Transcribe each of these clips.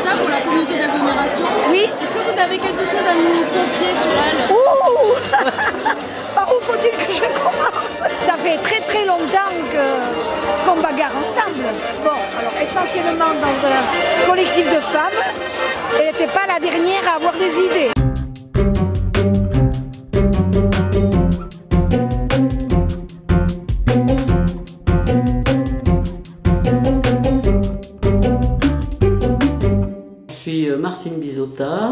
Bisota pour la communauté d'agglomération. Oui. Est-ce que vous avez quelque chose à nous confier sur elle? Par où faut-il que je commence? Ça fait très très longtemps qu'on bagarre ensemble. Bon, alors essentiellement dans un collectif de femmes, elle n'était pas la dernière à avoir des idées. Je suis Martine Bisota,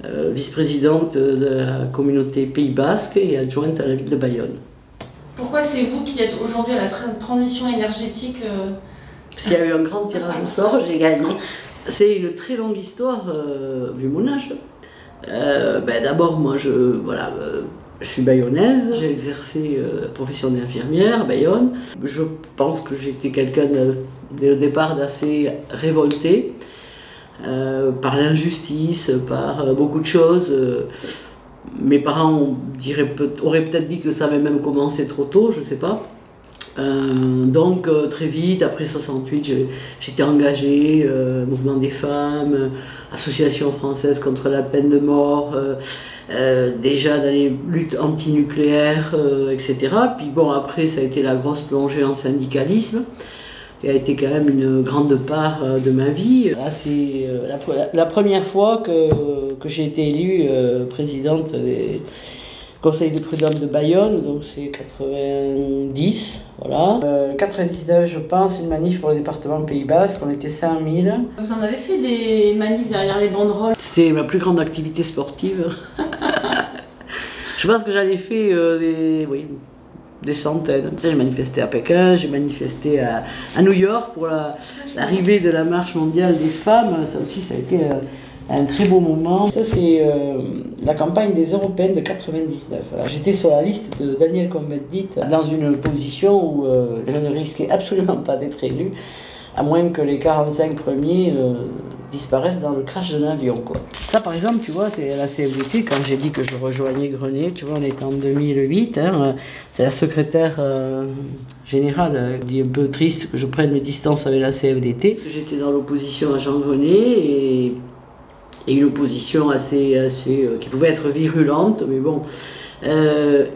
vice-présidente de la communauté Pays Basque et adjointe à la ville de Bayonne. Pourquoi c'est vous qui êtes aujourd'hui à la transition énergétique Parce qu'il y a eu un grand tirage au sort, j'ai gagné. C'est une très longue histoire, vu mon âge. D'abord, moi, je suis bayonnaise, j'ai exercé la profession d'infirmière à Bayonne. Je pense que j'étais quelqu'un, dès le départ, d'assez révolté. Par l'injustice, par beaucoup de choses. Mes parents auraient peut-être dit que ça avait même commencé trop tôt, je ne sais pas. Donc très vite, après 68, j'étais engagée, mouvement des femmes, association française contre la peine de mort, déjà dans les luttes antinucléaires, etc. Puis bon, après ça a été la grosse plongée en syndicalisme, qui a été quand même une grande part de ma vie. Là, c'est la première fois que j'ai été élue présidente des conseils de prud'homme de Bayonne, donc c'est 90, voilà. 99, je pense, une manif pour le département Pays Basque, on était 5000. Vous en avez fait des manifs derrière les banderoles? C'est ma plus grande activité sportive. Je pense que j'en ai fait des centaines. J'ai manifesté à Pékin, j'ai manifesté à New York pour l'arrivée de la marche mondiale des femmes. Ça aussi, ça a été un très beau moment. Ça, c'est la campagne des européennes de 99. J'étais sur la liste de Daniel Cohn-Bendit dans une position où je ne risquais absolument pas d'être élue, à moins que les 45 premiers disparaissent dans le crash d'un avion, quoi. Ça, par exemple, tu vois, c'est la CFDT, quand j'ai dit que je rejoignais Grenier, tu vois, on était en 2008, hein, c'est la secrétaire générale qui dit un peu triste que je prenne mes distances avec la CFDT. J'étais dans l'opposition à Jean Grenier et une opposition assez qui pouvait être virulente, mais bon.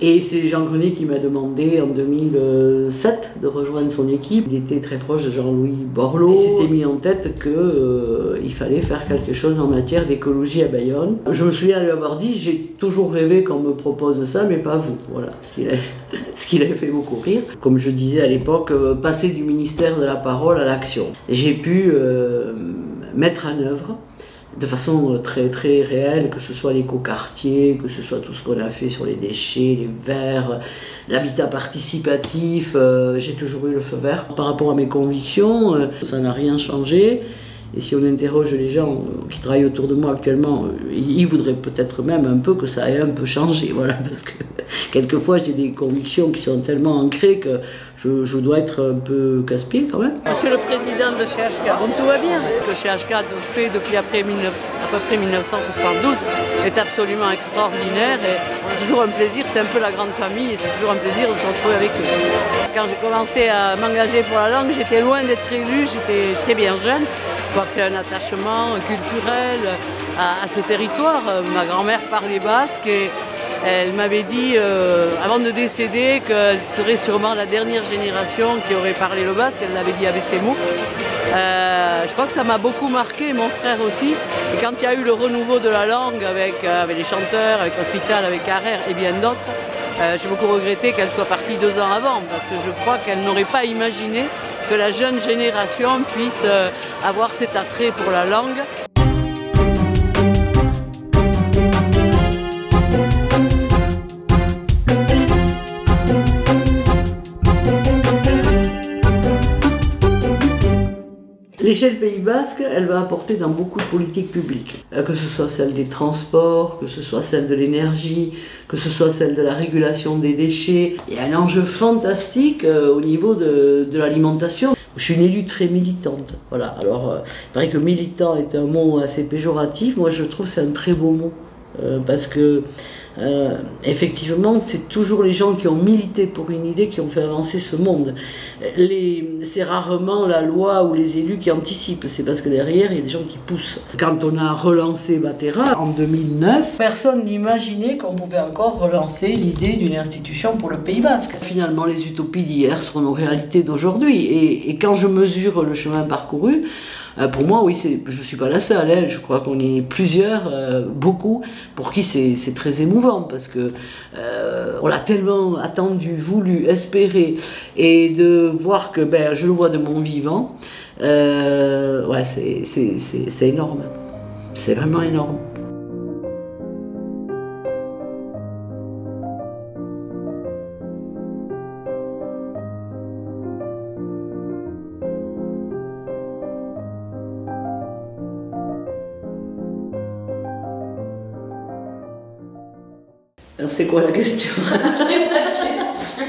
Et c'est Jean Grenier qui m'a demandé en 2007 de rejoindre son équipe. Il était très proche de Jean-Louis Borloo. Il s'était mis en tête qu'il fallait faire quelque chose en matière d'écologie à Bayonne. Je me souviens lui avoir dit, j'ai toujours rêvé qu'on me propose ça, mais pas vous. Voilà, ce qui l'avait fait beaucoup rire. Comme je disais à l'époque, passer du ministère de la parole à l'action. J'ai pu mettre en œuvre de façon très très réelle, que ce soit l'écoquartier, que ce soit tout ce qu'on a fait sur les déchets, les verres, l'habitat participatif, j'ai toujours eu le feu vert. Par rapport à mes convictions, ça n'a rien changé. Et si on interroge les gens qui travaillent autour de moi actuellement, ils voudraient peut-être même un peu que ça ait un peu changé, voilà, parce que quelquefois j'ai des convictions qui sont tellement ancrées que je dois être un peu casse-pied quand même. Monsieur le président de CHK, tout va bien. Ce que CHK fait depuis à peu près 1972 est absolument extraordinaire et c'est toujours un plaisir, c'est un peu la grande famille et c'est toujours un plaisir de se retrouver avec eux. Quand j'ai commencé à m'engager pour la langue, j'étais loin d'être élue, j'étais bien jeune. Je crois que c'est un attachement culturel à ce territoire. Ma grand-mère parlait basque et elle m'avait dit, avant de décéder, qu'elle serait sûrement la dernière génération qui aurait parlé le basque. Elle l'avait dit avec ces mots. Je crois que ça m'a beaucoup marqué, mon frère aussi. Et quand il y a eu le renouveau de la langue avec les chanteurs, avec l'Hospital, avec Carrère et bien d'autres, j'ai beaucoup regretté qu'elle soit partie 2 ans avant, parce que je crois qu'elle n'aurait pas imaginé que la jeune génération puisse avoir cet attrait pour la langue. L'échelle Pays Basque, elle va apporter dans beaucoup de politiques publiques, que ce soit celle des transports, que ce soit celle de l'énergie, que ce soit celle de la régulation des déchets. Il y a un enjeu fantastique au niveau de l'alimentation. Je suis une élue très militante, voilà. Alors, il paraît que militant est un mot assez péjoratif, moi je trouve que c'est un très beau mot. parce que effectivement, c'est toujours les gens qui ont milité pour une idée qui ont fait avancer ce monde. C'est rarement la loi ou les élus qui anticipent, c'est parce que derrière, il y a des gens qui poussent. Quand on a relancé Batera en 2009, personne n'imaginait qu'on pouvait encore relancer l'idée d'une institution pour le Pays Basque. Finalement, les utopies d'hier seront nos réalités d'aujourd'hui. Et quand je mesure le chemin parcouru, pour moi, oui, je ne suis pas la seule, hein. Je crois qu'on est plusieurs, beaucoup, pour qui c'est très émouvant, parce que on l'a tellement attendu, voulu, espéré, et de voir que je le vois de mon vivant, ouais, c'est énorme. C'est vraiment énorme. Alors c'est quoi la question? J'ai pas de question.